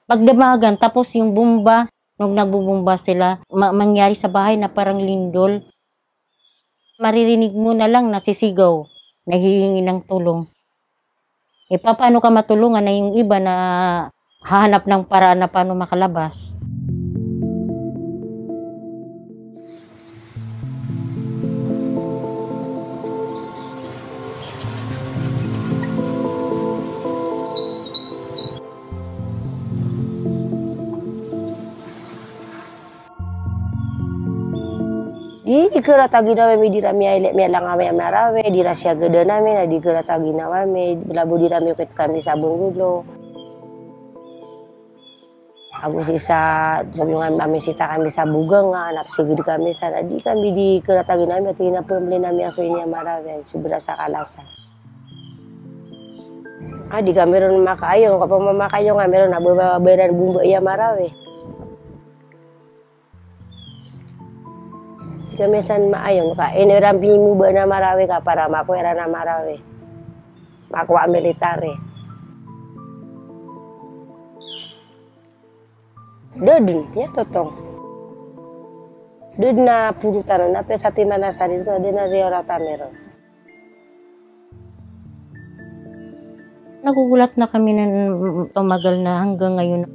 Pagdamagan, tapos yung bomba, nung nagbubomba sila, mangyari sa bahay na parang lindol. Maririnig mo na lang nasisigaw, nahihingi ng tulong. Paano ka matulungan na yung iba na hahanap ng paraan na paano makalabas? Di ikeratagi namin di rami aile mi lang kami marawe di rasya gede namin na di ikeratagi namin labu di rami ket kami sabung gulo. Aku sisa sobyong kami sita kami sa bugang nga anak sigid kami sana di kami di ikeratagi namin at na pembeli namin aso ini marawe subra sa kalasa. Di kami ron makayo kapag mamakayo nga meron na babayaran bumbu iya marawe. Kamisan maayon ka iniram pimu ba na marawe ka para makuha na marawe makuha military dodin ya totong dod na purutan na pesa timana sa dito na riora tamero. Nagugulat na kami na tumagal na hanggang ngayon.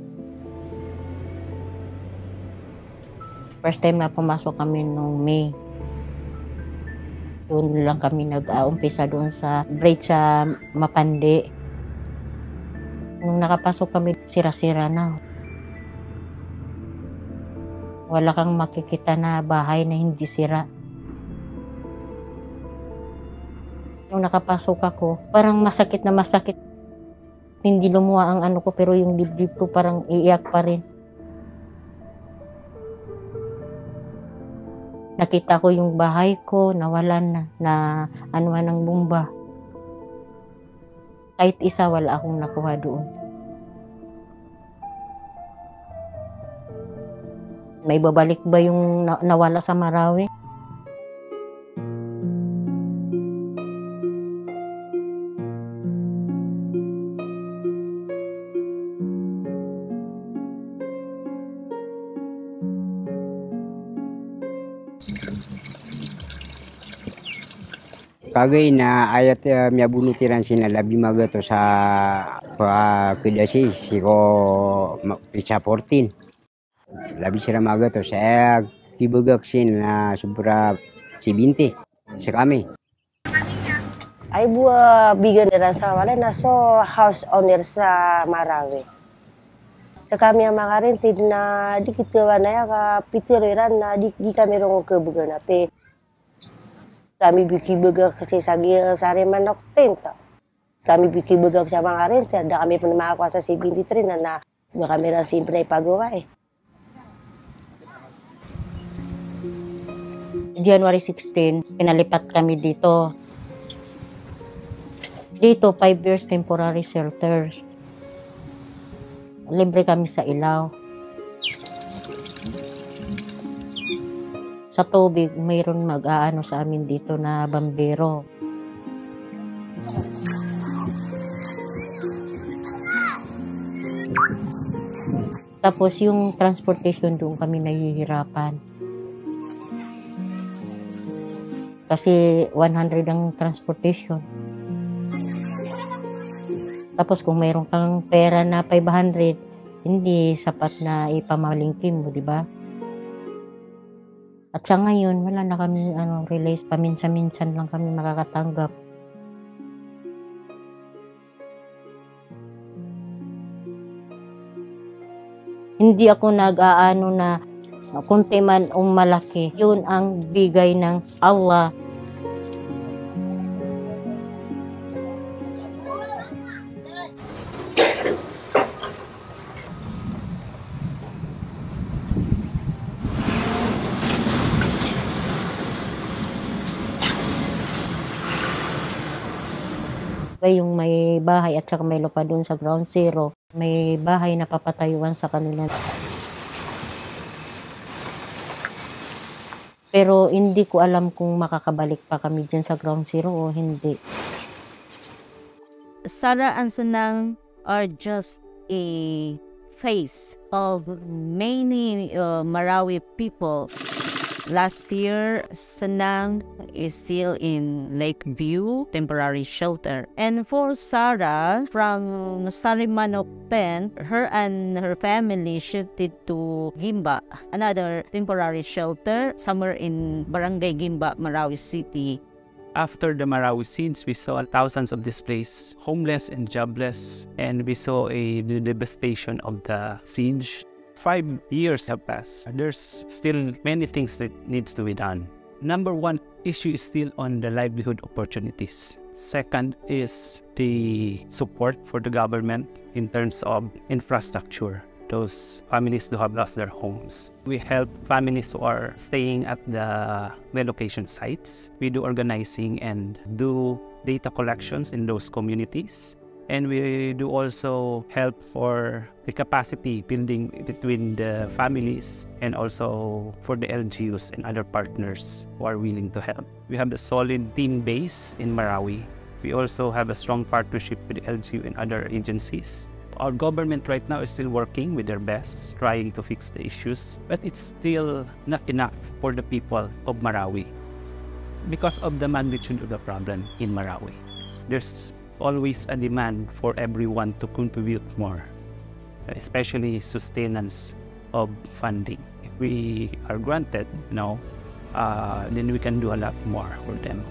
First time na pumasok kami nung May. Doon lang kami nag-umpisa doon sa bridge sa Mapande. Nung nakapasok kami, sira-sira na. Wala kang makikita na bahay na hindi sira. Nung nakapasok ako, parang masakit na masakit. Hindi lumuha ang ano ko pero yung dibdib ko parang iiyak pa rin. Nakita ko yung bahay ko, nawalan na anuhan ng bomba. Kahit isa, wala akong nakuha doon. May babalik ba yung nawala sa Marawi? Kagay na ayat miya bunutiran sina labi maga to sa kedasi siko pizza 14. Labi sila maga to sa tibagak sin na sobra si binti sa kami. Ay buah bigan dan sa wala na so house owner sa Marawi. Sa kami ang mga rentid na di kita wanaya ka pitiriran na di kami rong ke bugan ate. Kami bikin begak kasi sagi sari manok tenta. Kami bikin begak sa mga renta, da kami pun makakuasa si binti trin na kami rin simple pagawa eh. January 16, pinalipat kami dito. Dito, 5 years temporary shelters. Libre kami sa ilaw. Sa tubig, mayroon mag-aano sa amin dito na bambero. Tapos yung transportation doon kami nahihirapan. Kasi 100 ang transportation. Tapos kung mayroon kang pera na 500, hindi sapat na ipamalingkin mo, di ba? At sa ngayon, wala na kami release. Paminsan-minsan lang kami makakatanggap. Hindi ako nag-aano na kunti man o malaki. Yun ang bigay ng Allah. Yung may bahay at saka may lupa doon sa ground zero, may bahay na papatayuan sa kanila. Pero hindi ko alam kung makakabalik pa kami dyan sa ground zero o hindi. Sarah and Sanang are just a face of many Marawi people. Last year, Sanang is still in Lakeview temporary shelter. And for Sarah from Sarimanok 10, her and her family shifted to Gimba, another temporary shelter somewhere in Barangay Gimba, Marawi City. After the Marawi scenes, we saw thousands of displaced, homeless and jobless, and we saw the devastation of the siege. 5 years have passed. There's still many things that needs to be done. Number one issue is still on the livelihood opportunities. Second is the support for the government in terms of infrastructure. Those families who have lost their homes. We help families who are staying at the relocation sites. We do organizing and do data collections in those communities. And we do also help for the capacity building between the families and also for the LGUs and other partners who are willing to help. We have a solid team base in Marawi. We also have a strong partnership with the LGU and other agencies. Our government right now is still working with their best, trying to fix the issues, but it's still not enough for the people of Marawi because of the magnitude of the problem in Marawi. There's always a demand for everyone to contribute more, especially sustenance of funding. If we are granted, then we can do a lot more for them.